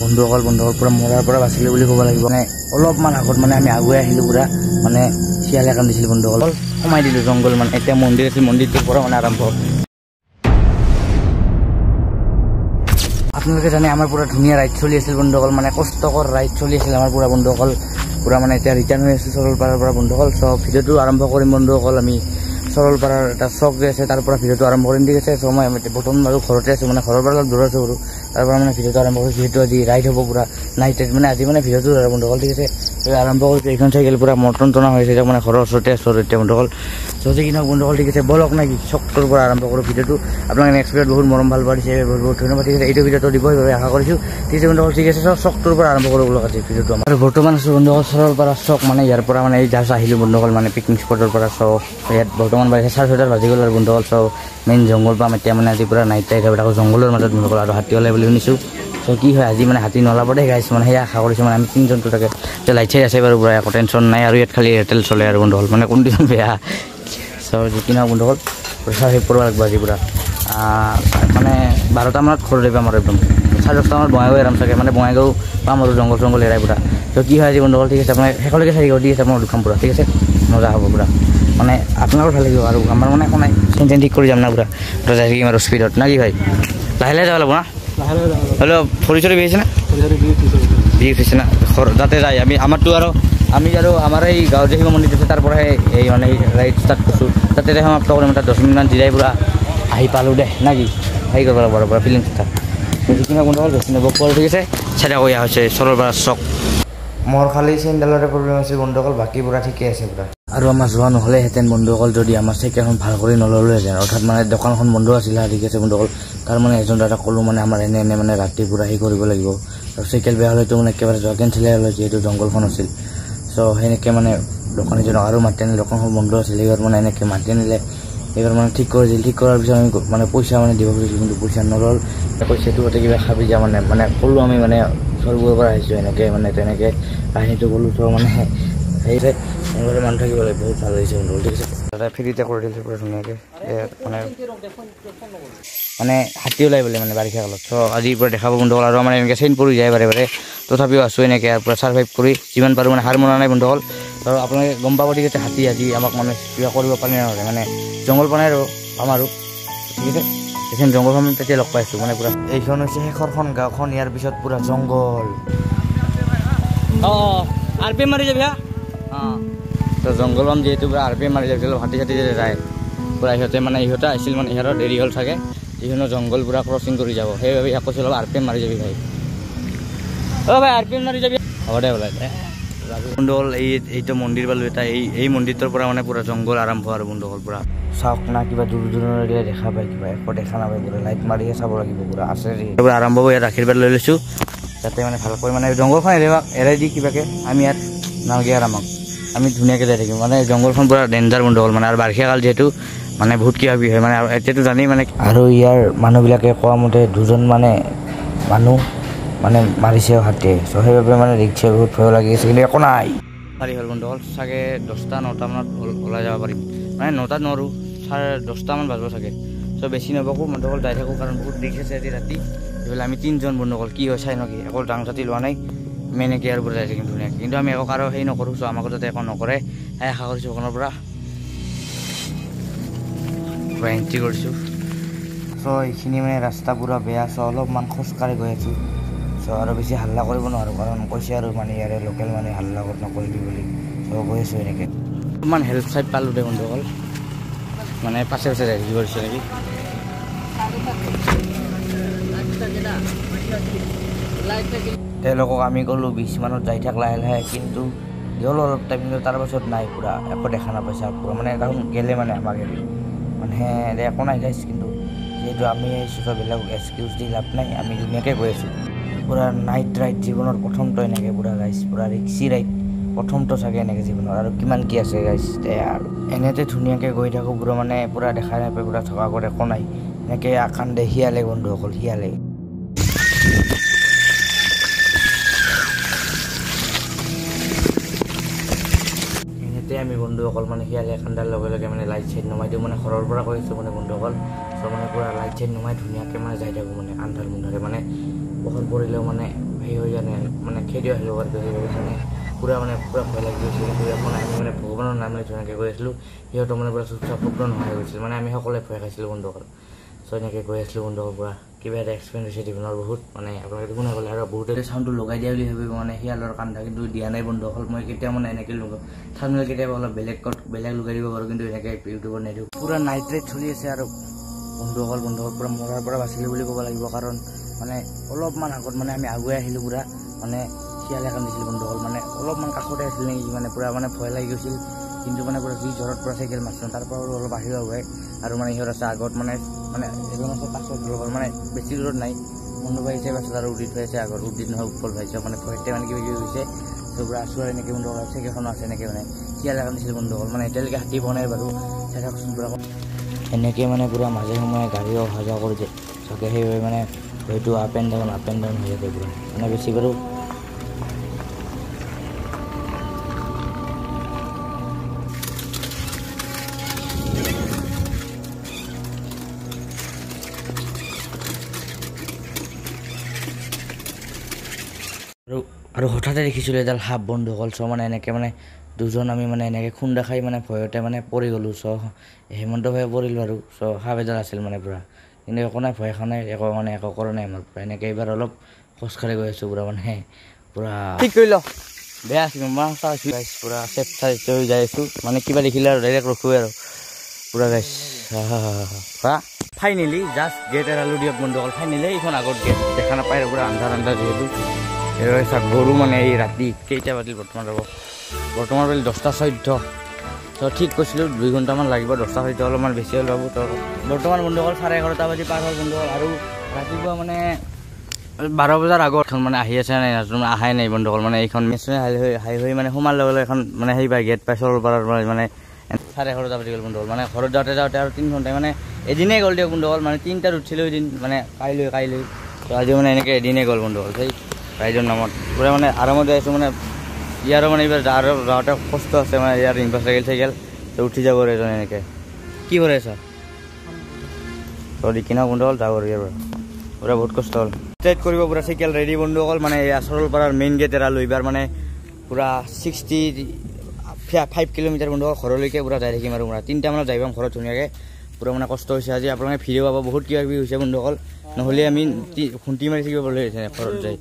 বন্ধুসকল পুৰা মৰাৰ পৰা বাচিলে বুলি ক'ব লাগিব মানে অলপমান আগত মানে আমি আগুৱাই আহিলোঁ পুৰা মানে শিয়ালে কান্দিছিল বন্ধুসকল সোমাই দিলোঁ জংঘল মানে এতিয়া মন্দিৰ আছিল মন্দিৰটোৰ পৰা মানে আৰম্ভ আপোনালোকে জানে আমাৰ পুৰা ধুনীয়া ৰাইড চলি আছিল বন্ধুসকল মানে কষ্টকৰ ৰাইড চলি আছিল আমাৰ পুৰা বন্ধুসকল পুৰা মানে এতিয়া ৰিটাৰ্ণ হৈ আছোঁ সৰলপাৰাৰ পৰা বন্ধুসকল চ' ভিডিঅ'টো আৰম্ভ কৰিম বন্ধুসকল আমি সৰলপাৰাৰ এটা চক যে আছে তাৰ পৰা ভিডিঅ'টো আৰম্ভ কৰিম ঠিক আছে চ' মই বৰ্তমান বাৰু ঘৰতে আছোঁ মানে ঘৰৰ পৰা অলপ দূৰ আছোঁ বাৰু তাৰ পৰা মানে ভিডিঅ'টো আৰম্ভ কৰিছোঁ যিহেতু আজি ৰাইড হ'ব পুৰা নাইট ৰাইড মানে আজি মানে ভিডিঅ'টো বন্ধুসকল ঠিক আছে আৰম্ভ কৰিছোঁ এইখন চাইকেল পুৰা মৰ্টন টনা হৈ আছে যাক মানে ঘৰৰ ওচৰতে আছোঁ আৰু এতিয়া বন্ধুসকল যদি কি নহওক বন্ধুসকল ঠিক আছে বলক নাকি চকটোৰ পৰা আৰম্ভ কৰোঁ ভিডিঅ'টো আপোনালোকে নেক্সট ভিডিঅ'ত বহুত মৰম ভাল পাইছে বহুত ধন্যবাদ ঠিক আছে এইটো ভিডিঅ'টো দিবই বাবে আশা কৰিছোঁ ঠিক আছে বন্ধুসকল ঠিক আছে চকটোৰ পৰা আৰম্ভ কৰোঁ বলক আজি ভিডিঅ'টো আমাৰ বৰ্তমান আছোঁ বন্ধুসকল সৰলপাৰা চক মানে ইয়াৰ পৰা মানে এই জাষ্ট আহিলোঁ বন্ধুসকল মানে পিকনিক স্পটৰ পৰা চ' ইয়াত বৰ্তমান বাজিছে 6:30 বাজি গ'ল আৰু বন্ধুসকল চ' মেইন জংঘল পাম এতিয়া মানে আজি পুৰা নাইট ৰাইড হ'ব আকৌ জংঘলৰ মাজত বন্ধুসকল আৰু হাতী ওলাই বুলি শুনিছোঁ চ' কি হয় আজি মানে হাতী নলাব দেই গাইছ মানে সেয়া আশা কৰিছোঁ মানে আমি তিনিজনটো তাকে যে লাইট চাইট আছে বাৰু পুৰা একো টেনশ্যন নাই আৰু ইয়াত খালি এয়াৰটেল চলে আৰু বন্ধুসকল মানে কণ্ডিশ্যন বেয়া চ' যি কি নহওক বন্ধুসকল পইচা শেষ কৰিব লাগিব আজি পুৰা মানে 12টা মানত ঘৰ যাম আৰু একদম 10:30 মানত বঙাইগাঁও এৰাম চাগে মানে বঙাইগাঁও পাম আৰু জংঘল এৰাই পুৰা ত' কি হয় আজি বন্ধুসকল ঠিক আছে আপোনাৰ শেষলৈকে চাই দি আছে আপোনাৰ দুখাম পুৰা ঠিক আছে মজা হ'ব পুৰা মানে আপোনাৰো ভাল লাগিব আৰু আমাৰ মানে একো নাই চেন ঠিক কৰি যাম না পুৰা তই যাই থাকিম আৰু স্পীডত না কি ভাই লাহে লাহে যাব লাগিব না হ'লেও ফৰি চৰি বিছে না বিষ উঠিছে না যাতে যায় আমি আমাৰতো আৰু আমি আৰু আমাৰ এই গাঁৱৰ যে শিৱ মন্দিৰ আছে তাৰ পৰাই এই মানে ৰাইড ষ্টাৰ্ট কৰিছোঁ তাতে সমাপ্ত কৰিম তাত 10 মিনিটমান জিৰাই পুৰা আহি পালোঁ দে না কি হেৰি কৰিব লাগিব পুৰা ফিলিংছ এটা যিখিনি বন্ধুসকল ভেকচিন হ'ব ঠিক আছে চাইডা কৰি হৈছে সৰলপাৰা চক মোৰ খালি চেইনডালৰে প্ৰব্লেম হৈছে বন্ধুসকল বাকী পুৰা ঠিকে আছে পুৰা আৰু আমাৰ যোৱা নহ'লেহেঁতেন বন্ধুসকল যদি আমাৰ চাইকেলখন ভাল কৰি নল'লোহেঁতেন অৰ্থাৎ মানে দোকানখন বন্ধ আছিলে ঠিক আছে বন্ধুসকল তাৰ মানে এজন দাদা ক'লোঁ মানে আমাৰ এনে মানে ৰাতি পুৰা হেৰি কৰিব লাগিব আৰু চাইকেল বেয়া হ'লেতো মানে একেবাৰে যোৱা কেঞ্চেলেই হ'ল যিহেতু জংঘলখন আছিল চ' সেনেকৈ মানে দোকানীজনক আৰু মাতি আনিলে দোকানখন বন্ধ আছিলে এইবাৰ মানে এনেকৈ মাতি আনিলে এইবাৰ মানে ঠিক কৰি দিল ঠিক কৰাৰ পিছত আমি মানে পইচা মানে দিব খুজিছিলোঁ কিন্তু পইচা নল'ল কৈছে তোহঁতে কিবা খাবি যা মানে ক'লোঁ আমি মানে চৰবোৰৰ পৰা আহিছোঁ এনেকৈ মানে তেনেকৈ কাহিনীটো ক'লোঁ চ' মানে সেইটোৱে এনেকৈ মানুহ থাকিব লাগে বহুত ভাল লাগিছে বন্ধু ঠিক আছে দাদা ফ্ৰীতে কৰি দিছে পুৰা ধুনীয়াকৈ মানে হাতী ওলাই বোলে মানে বাৰিষা কালত চ' আজিৰ পৰা দেখাব বন্ধুসকল আৰু মানে এনেকৈ চেইন পৰি যায় বাৰে তথাপিও আছোঁ এনেকৈ পূৰা ছাৰ্ভাইভ কৰি যিমান পাৰোঁ মানে হাৰ মনা নাই বন্ধুসকল আৰু আপোনালোকে গম পাব ঠিক আছে হাতী আজি আমাক মানে কিবা কৰিব পাৰি নহয় মানে জংঘল বনাই আৰু পাম আৰু ঠিক আছে এইখন জংঘলখন তেতিয়া লগ পাইছোঁ মানে পুৰা এইখন হৈছে শেষৰখন গাঁওখন ইয়াৰ পিছত পুৰা জংঘল আৰ পি এম মাৰি যাবি হা তো জংঘল পাম যিহেতু পুৰা আৰ পি এম মাৰি যাবি হাতী চাতী যে যায় পুৰা ইহঁতে মানে ইহঁতে আহিছিল মানে ইহঁতৰ দেৰি হ'ল চাগে যিকোনো জংঘল পুৰা ক্ৰচিং কৰি যাব সেইবাবে ইয়াক কৈছিল আৰ পি এম মাৰি যাবি ভাই ভাই আৰ পি এম মাৰি যাবি হ'ব দে ওলাই বন্ধুসকল এইটো মন্দিৰ পালোঁ এটা এই মন্দিৰটোৰ পৰা মানে পুৰা জংঘল আৰম্ভ আৰু বন্ধুসকল পুৰা চাওক না কিবা দূৰ দূৰণিলৈ দেখা পায় কিবা একো দেখা নাপায় পুৰা লাইট মাৰিহে চাব লাগিব পুৰা আছে পুৰা আৰম্ভ কৰি ইয়াত আশীৰ্বাদ লৈ লৈছোঁ যাতে মানে ভালকৈ মানে জংঘলখন এৰাই দি কিবাকৈ আমি ইয়াত নালগে আৰু আমাক আমি ধুনীয়াকৈ যাই থাকিম মানে জংঘলখন পুৰা ডেঞ্জাৰ বন্ধুসকল মানে আৰু বাৰিষা কাল যিহেতু মানে বহুত কিবা কিবি হয় মানে এতিয়াতো জানেই মানে আৰু ইয়াৰ মানুহবিলাকে কোৱা মতে 2জন মানে মানুহ মানে মাৰিছে হাতীয়ে চ' সেইবাবে মানে ৰিক্সা বহুত ভয় লাগি আছে কিন্তু একো নাই পাৰি হ'ল বন্ধুসকল চাগে 10টা-9টা মানত ওলাই যাব পাৰিম মানে 9টাত নোৱাৰোঁ 10:30 মান বাজিব চাগে চ' বেছি নবকো বন্ধুসকল যাই থাকোঁ কাৰণ বহুত ৰিক্স আছে আজি ৰাতি এইফালে আমি 3জন বন্ধুসকল কি হয় চাই নকি অকল ডাং চাতি লোৱা নাই মেইন কেয়াৰ পৰা যাই থাকিম ধুনীয়াকৈ কিন্তু আমি একো কাৰো হেৰি নকৰোঁ চ' আমাকো যাতে একো নকৰে সেই আশা কৰিছোঁ অকণৰ পৰা এণ্ট্ৰি কৰিছোঁ চ' এইখিনি মানে ৰাস্তা পুৰা বেয়া চ' অলপমান খোজকাঢ়ি গৈ আছোঁ চ' আৰু বেছি হাল্লা কৰিব নোৱাৰোঁ কাৰণ কৈছে আৰু মানে ইয়াৰে লোকেল মানে হাল্লা নকৰিবি বুলি চ' গৈ আছোঁ এনেকৈ অলপমান হেল্প চাইড পালোঁ দে বন্ধুসকল মানে পাছে যাই কি কৰিছে নেকি তেওঁলোকক আমি ক'লোঁ 20 মানত যাই থাক লাহে লাহে কিন্তু গ'ল অলপ টাইম কিন্তু তাৰপাছত নাই পুৰা একো দেখা নাপাইছে পুৰা মানে কাৰণ গেলে মানে আমাক মানে একো নাই গাইছ কিন্তু যিহেতু আমি আহিছোঁ চ' বেলেগ এক্সকিউজ দি লাভ নাই আমি ধুনীয়াকৈ গৈ আছোঁ পুৰা নাইট ৰাইড জীৱনৰ প্ৰথমটো এনেকৈ পুৰা গাইছ পুৰা ৰিক্সি ৰাইড প্ৰথমটো চাগে এনেকৈ জীৱনৰ আৰু কিমান কি আছে গাইছ আৰু এনেতে ধুনীয়াকৈ গৈ থাকোঁ পুৰা মানে পুৰা দেখা নাপায় পুৰা থকা আগত একো নাই এনেকৈ আকান্দে শিয়ালে বন্ধুসকল শিয়ালে এনেতে আমি বন্ধুসকল মানে শিয়ালে খান্দাৰ লগে লগে মানে লাইট চাইট নমাই দিওঁ মানে ঘৰৰ পৰা কৈছোঁ মানে বন্ধুসকল চ' মানে পূৰা লাইট চাইট নুমাই ধুনীয়াকৈ মানে যাই থাকোঁ মানে আন্ধাৰ মুন্ধাৰে মানে বৰষুণ পৰিলেও মানে সেই হৈ জানে মানে খেদি আহিলোঁ মানে পূৰা ভয় লাগি গৈছিল। কিন্তু এখন আমি মানে ভগৱানৰ নাম লৈ ধুনীয়াকৈ গৈ আছিলোঁ। সিহঁতৰ মানে পূৰা চুপচাপ পূৰা নোহোৱা হৈ গৈছিল মানে আমি সকলোৱে ভয় খাইছিলোঁ বন্ধুসকল। চ' এনেকৈ গৈ আছিলোঁ বন্ধুসকল পূৰা কিবা এটা এক্সপেৰিয়েঞ্চ হৈছে জীৱনৰ বহুত মানে আপোনালোকে শুনা গ'লে আৰু বহুতে চাউণ্ডটো লগাই দিয়া বুলি ভাবিব মানে শিয়ালৰ কান্দা, কিন্তু দিয়া নাই বন্ধুসকল। মই কেতিয়াও মানে এনেকৈ থামনেল কেতিয়াবা অলপ বেলেগ লগাই দিব পাৰোঁ, কিন্তু এনেকৈ ইউটিউবত নিদিওঁ। পূৰা নাইট ৰাইড চলি আছে আৰু বন্ধুসকল পূৰা মৰাৰ পৰা বাচিলোঁ বুলি ক'ব লাগিব, কাৰণ মানে অলপমান আগত মানে আমি আগুৱাই আহিলোঁ পূৰা মানে শিয়ালে কান্দিছিল বন্ধুসকল। মানে অলপমান কাষতে আছিল নেকি মানে পূৰা মানে ভয় লাগি গৈছিল, কিন্তু মানে পূৰা যি জ্বৰত পৰা চাইকেল মাৰিছিলোঁ তাৰ পৰা অলপ আহি আগুৱাই আৰু মানে সিহঁত আছে আগত মানে এজন আছে পাছত লগত মানে বেছি দূৰত নাই বন্ধু পাইছে পাছত আৰু উদিত হৈ আছে আগত, উদিত নহয় উৎপল পাইছে মানে ভয়তে মানে কিবা হৈছে। চ' পূৰা আছোঁ আৰু এনেকৈ বন্ধুসকল চাইকেলখনো আছে এনেকৈ মানে শিয়ালে কান্দিছিল বন্ধুসকল। মানে এতিয়ালৈকে হাতী বনাই বাৰু চাই থাকচোন পূৰা এনেকৈ মানে পূৰা মাজে সময়ে গাড়ীও অহা যোৱা কৰি যায় চাগে, সেইবাবে মানে হয়তো আপ এণ্ড ডাউন হৈ থাকে পূৰা মানে বেছি বাৰু আৰু হঠাতে দেখিছিলোঁ এডাল সাপ বন্ধুসকল। চ' মানে এনেকৈ মানে দুজন আমি মানে এনেকৈ খুন্দা খাই মানে ভয়তে মানে পৰি গ'লোঁ। চ' হেমন্ত ভাৱে পৰিলোঁ আৰু চ' সাপ এডাল আছিল মানে পূৰা, কিন্তু একো নাই ভয় খোৱা নাই, একো কৰা নাই আমাৰ পূৰা এনেকৈ এইবাৰ অলপ খোজকাঢ়ি গৈ আছোঁ পূৰা মানে পূৰা ঠিক কৰি লওঁ বেয়া আছিল মই পূৰা চেফ চাইড হৈ যাই আছোঁ মানে কিবা দেখিলে আৰু ডাইৰেক্ট ৰখোৱে আৰু পূৰা গাইছ হা ফাইনেলি জাষ্ট গেট এৰালোঁ দিয়ক বন্ধুসকল। ফাইনেলি এইখন আগত গেট দেখা নাপায় আৰু পূৰা আন্ধাৰ যিহেতু চাওক গৰু মানে এই ৰাতি কেইটা বাজিল বৰ্তমান বাজিল 10:14। ত' ঠিক কৈছিলোঁ 2 ঘণ্টামান লাগিব, 10:14 অলপমান বেছি হ'ল বাবু। তো বৰ্তমান বন্ধুসকল 11:30 বাজি পাৰ হ'ল বন্ধুসকল, আৰু ৰাতিপুৱা মানে 12 বজাৰ আগত এখন মানে আহি আছে নাই নাজানো, আহাই নাই বন্ধুসকল। মানে এইখন মেচিনে হাই হৈ মানে সোমাৰ লগে লগে এখন মানে সেই পায় গেট পাই চৰলপাৰাৰ মানে 11:30 বাজি গ'ল বন্ধুসকল। মানে ঘৰত যাওঁতে আৰু 3 ঘণ্টা মানে এদিনেই গ'ল দিয়ক বন্ধুসকল। মানে 3টাত উঠিছিলোঁ এদিন মানে কাইলৈ তো আজি মানে এনেকৈ এদিনেই গ'ল বন্ধুসকল। সেই ৰাইজৰ নামত পূৰা মানে আৰামত যাই আছোঁ। মানে ইয়াৰো মানে এইবাৰ যাওঁতে কষ্ট আছে মানে ইয়াৰ ইনভাৰ চাইকেল তো উঠি যাব আৰু এজন এনেকৈ কি কৰি আছা তো কিনা বন্ধুসকল যাব আৰু ইয়াৰ পূৰা বহুত কষ্ট হ'ল। ষ্ট্ৰেট কৰিব পূৰা চাইকেল ৰেডি বন্ধুসকল। মানে এই চৰলপাৰাৰ মেইন গেট এৰালোঁ এইবাৰ মানে পূৰা 65 কিলোমিটাৰ বন্ধুসকল ঘৰলৈকে পূৰা যাই থাকিম আৰু পূৰা 3টামানত যাই পাম ঘৰত ধুনীয়াকৈ। পূৰা মানে কষ্ট হৈছে আজি, আপোনালোকে ভিডিঅ' পাব বহুত কিবা কিবি হৈছে বন্ধুসকল, নহ'লে আমি খুন্তি মাৰি থাকিব পাৰোঁ ঘৰত যাই।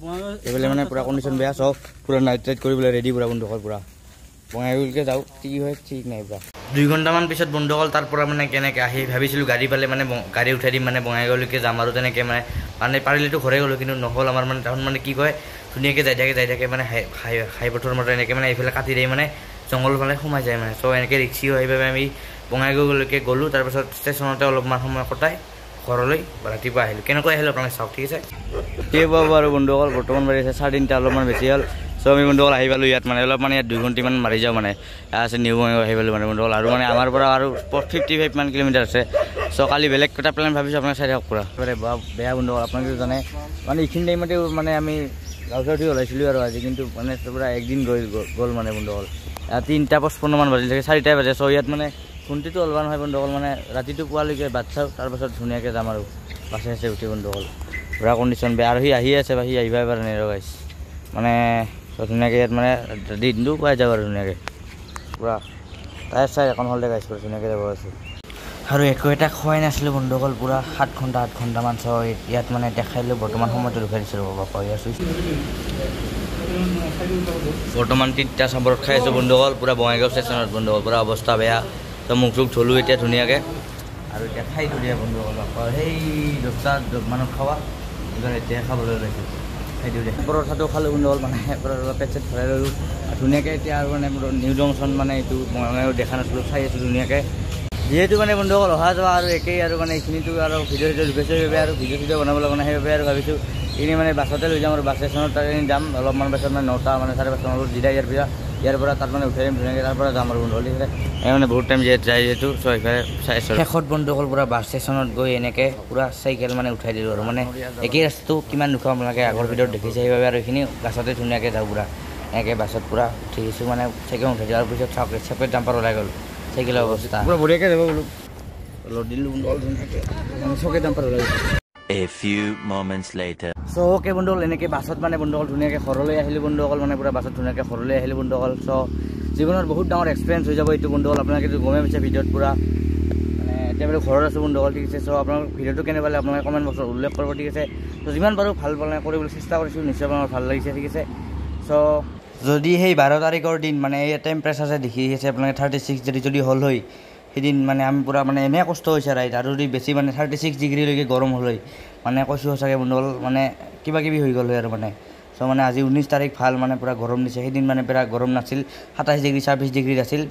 এইফালে মানে পূৰা কণ্ডিশ্যন বেয়া, চব পূৰা নাইট ৰাইড কৰিবলৈ ৰেডি পূৰা বন্ধুসকল। পূৰা বঙাইগাঁওলৈকে যাওঁ, কি হয় ঠিক নাই পূৰা 2 ঘণ্টামান পিছত বন্ধুসকল তাৰ পৰা মানে কেনেকৈ আহি ভাবিছিলোঁ গাড়ী পালে মানে গাড়ী উঠাই দিম মানে বঙাইগাঁওলৈকে যাম আৰু তেনেকৈ মানে পাৰিলেতো ঘৰে গ'লোঁ, কিন্তু নহ'ল আমাৰ মানে তাহোন মানে কি কয় ধুনীয়াকৈ যাই থাকে মানে হাই পথৰ মতে এনেকৈ মানে এইফালে কাটি দিয়ে মানে জংঘল ফালে সোমাই যায় মানে। চ' এনেকৈ ৰিক্সি হয়, সেইবাবে আমি বঙাইগাঁওলৈকে গ'লোঁ। তাৰপিছত ষ্টেচনতে অলপমান সময় কটাই ঘৰলৈ ৰাতিপুৱা আহিলোঁ। কেনেকৈ আহিলোঁ আপোনালোকে চাওক ঠিক আছে। পাব আৰু বন্ধুসকল বৰ্তমান বাজি আছে 3:30 অলপমান বেছি হ'ল। চ' আমি বন্ধুসকল আহি পালোঁ ইয়াত মানে অলপ মানে ইয়াত 2 ঘণ্টামান মাৰি যাওঁ মানে আছে নিউ বঙাইগাঁও আহি পালোঁ মানে বন্ধুসকল। আৰু মানে আমাৰ পৰা আৰু 55 মান কিলোমিটাৰ আছে। চ' কালি বেলেগ এটা প্লেন ভাবিছোঁ আপোনাক চাই থাকক পূৰা বেয়া বন্ধুসকল। আপোনালোকে জানে মানে এইখিনি টাইমতে মানে আমি গাঁৱৰ উঠি ওলাইছিলোঁ আৰু আজি, কিন্তু মানে পূৰা একদিন গ'ল মানে বন্ধুসকল। 3:55 মান বাজিল চাগে 4টাই বাজে। চ' ইয়াত মানে খুন্তিটো ওলোৱা নহয় বন্ধুসকল, মানে ৰাতিটো পুৱালৈকে বাট চাওঁ, তাৰপাছত ধুনীয়াকৈ যাম আৰু বাছে উঠি বন্ধুসকল। পূৰা কণ্ডিশ্যন বেয়া আৰু সি আহি আছে বা সি আহিবা এবাৰ নেৰগাইছ মানে ধুনীয়াকৈ ইয়াত মানে দিনটো পাই যাব আৰু ধুনীয়াকৈ পূৰা টায়াৰ চাই এখন হ'লতে গাইছ পূৰা ধুনীয়াকৈ যাব আছোঁ। আৰু একো এটা খোৱাই নাছিলোঁ বন্ধুসকল পূৰা 7 ঘণ্টামান। চ' ইয়াত মানে দেখাইলোঁ বৰ্তমান সময়টো ৰখাই দিছিলোঁ ৰ'বা কৈ আছোঁ। বৰ্তমান 3টা চাম্বৰত খাই আছোঁ বন্ধুসকল পূৰা বঙাইগাঁও ষ্টেচনত বন্ধুসকল। পূৰা অৱস্থা বেয়া, তো মুখ চুখ ধুলোঁ এতিয়া ধুনীয়াকৈ আৰু এতিয়া খাই ধুনীয়া বন্ধুসকল। সেই 10টা মানত খাৱা এতিয়া খাবলৈ ওলাইছোঁ, খাই দিওঁ দে। পৰঠাটো খালোঁ বন্ধুসকল, মানে পেট চেট ভৰাই ল'লোঁ ধুনীয়াকৈ। এতিয়া আৰু মানে নিউ জংচন মানে এইটো বঙাইগাঁও দেখা নাছিলোঁ, চাই আছোঁ ধুনীয়াকৈ। যিহেতু মানে বন্ধুসকল অহা যোৱা আৰু একেই আৰু মানে এইখিনিতো আৰু ভিডিঅ' ঢুকাইছোঁ সেইবাবে আৰু ভিডিঅ' বনাব লগা নাই, সেইবাবে আৰু ভাবিছোঁ এনেই মানে বাছতে লৈ যাম আৰু বাছ ষ্টেচনত তাত যাম অলপমান পাছত মানে 9টা মানে 5:30 মানত জিৰাই ইয়াৰ পৰা তাত মানে উঠাই দিম ধুনীয়াকৈ, তাৰ পৰা যাম আৰু বন্ধুসকল। মানে বহুত টাইম যায় যিহেতু চ' এইফালে চাই আছোঁ। শেষত বন্ধুসকল পূৰা বাছ ষ্টেচনত গৈ এনেকৈ পূৰা চাইকেল মানে উঠাই দিলোঁ আৰু মানে একেই ৰাস্তাটো কিমান দুখোৱা আপোনালোকে আগৰ ভিডিঅ'ত দেখিছে, সেইবাবে আৰু এইখিনি বাছতে ধুনীয়াকৈ যাওঁ পূৰা এনেকৈ বাছত পূৰা উঠি দিছোঁ মানে চাইকেল উঠাই দিওঁ। আৰু পিছত চাওক চেপাৰেট জাম্পাৰ ওলাই গ'ল চাইকেলৰ অৱস্থা পূৰা বঢ়িয়াকৈ যাব বোলো। লোড দিলোঁ বন্ধুসকল ধুনীয়াকৈ চকে দাম পাৰ ওলাই A few moments later. So' okay বন্ধুসকল এনেকৈ বাছত মানে বন্ধুসকল ধুনীয়াকৈ ঘৰলৈ আহিলোঁ বন্ধুসকল মানে পূৰা বাছত ধুনীয়াকৈ ঘৰলৈ আহিলোঁ বন্ধুসকল চ' জীৱনত বহুত ডাঙৰ এক্সপিৰিয়েঞ্চ হৈ যাব এইটো বন্ধুসকল আপোনালোকে গমেই পাইছে ভিডিঅ'ত পূৰা মানে এতিয়া বাৰু ঘৰত আছোঁ বন্ধুসকল ঠিক আছে চ' আপোনালোক ভিডিঅ'টো কেনে পালে আপোনালোকে কমেণ্ট বক্সত উল্লেখ কৰিব ঠিক আছে চ' যিমান পাৰোঁ ভাল মানে কৰিবলৈ চেষ্টা কৰিছোঁ নিশ্চয় আপোনাৰ ভাল লাগিছে ঠিক আছে চ' যদি সেই 12 তাৰিখৰ দিন মানে এই টেম্পাৰেচাৰ যে দেখি আছে আপোনালোকে 36 যদি হ'ল হয় সেইদিন মানে আমি পূৰা মানে এনে কষ্ট হৈছে ৰাইড আৰু যদি বেছি মানে 36 ডিগ্ৰীলৈকে গৰম হ'ল হয় মানে কৈছোঁ সঁচাকৈ বন্ধুসকল মানে কিবা কিবি হৈ গ'ল হয় আৰু মানে চ' মানে আজি 19 তাৰিখ ভাল মানে পূৰা গৰম দিছে সেইদিন মানে পূৰা গৰম নাছিল 27 ডিগ্ৰী 26 ডিগ্ৰীত আছিল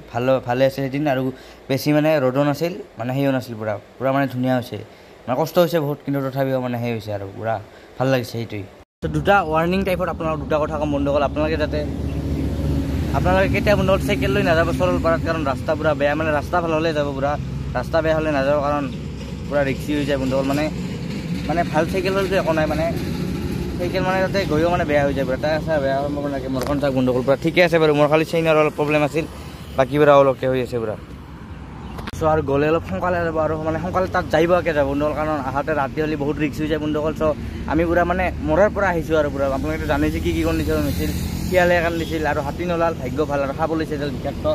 ভালে আছিল সেইদিন আৰু বেছি মানে ৰ'দো নাছিল মানে সেইও নাছিল পূৰা মানে ধুনীয়া হৈছে মানে কষ্ট হৈছে বহুত কিন্তু তথাপিও মানে সেই হৈছে আৰু পূৰা ভাল লাগিছে সেইটোৱেই চ' দুটা ৱাৰ্ণিং টাইপত আপোনালোক দুটা কথা ক'ম বন্ধুসকল আপোনালোকে যাতে আপোনালোকে কেতিয়া বন্ধুসকল চাইকেল লৈ নাযাব সৰলপাৰাত কাৰণ ৰাস্তা পূৰা বেয়া মানে ৰাস্তা ভাল হ'লে যাব পূৰা ৰাস্তা বেয়া হ'লে নাযাব কাৰণ পূৰা ৰিক্সি হৈ যায় বন্ধুসকল মানে ভাল চাইকেল হ'লেতো একো নাই মানে চাইকেল মানে তাতে গৈও মানে বেয়া হৈ যায় পূৰা টায়াৰ চায়াৰ বেয়া হ'ব নালাগে মোৰখন তাক বন্ধুসকল পূৰা ঠিকে আছে বাৰু মোৰ খালি চেইনৰ অলপ প্ৰব্লেম আছিল বাকী পূৰা অলপকৈ হৈ আছে পূৰা চ' আৰু গ'লে অলপ সোনকালে যাব আৰু মানে সোনকালে তাত যাবকৈ যাব বন্ধুসকল কাৰণ আহোঁতে ৰাতি হ'লে বহুত ৰিক্স হৈ যায় বন্ধুসকল চ' আমি পূৰা মানে মৰৰ পৰা আহিছোঁ আৰু পূৰা আপোনালোকে জানিছে কি কণ্ডিশ্যন হৈছিল শিয়ালে কান্দিছিল আৰু হাতী নলাল ভাগ্য ভাল আৰু খাব লৈছে এডাল বিষাক্ত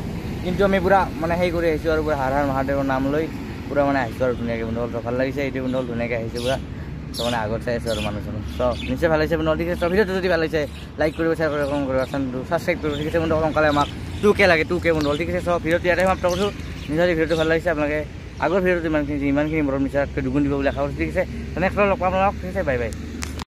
কিন্তু আমি পূৰা মানে সেই কৰি আহিছোঁ আৰু পূৰা হাৰ মহাদেৱৰ নাম লৈ পূৰা মানে আহিছোঁ আৰু ধুনীয়াকৈ বন্ধুসকল ভাল লাগিছে এইটো বন্ধুসকল ধুনীয়াকৈ আহিছোঁ পূৰা চ' মানে আগত চাই আছোঁ আৰু মানুহজন চ' নিশ্চয় ভাল লাগিছে বন্ধুসকল ঠিক আছে চ' ভিডিঅ'টো যদি ভাল লাগিছে লাইক কৰিব শ্বেয়াৰ কৰিব কমেণ্ট কৰিব চেনেলটো ছাবস্ক্ৰাইব কৰিব ঠিক আছে বন্ধুসকল সোনকালে আমাক 2K লাগে 2K বন্ধুসকল ঠিক আছে চ' ভিডিঅ'টো ইয়াতে সমাপ্ত কৰিছোঁ নিজৰ ভিডিঅ'টো ভাল লাগিছে আপোনালোকে আগৰ ভিডিঅ'টো ইমানখিনি মৰম নিচা দুগুণ দিব বুলি আশা কৰিছোঁ ঠিক আছে নেক্সট লগ পাম আপোনালোক ঠিক আছে বাই বাই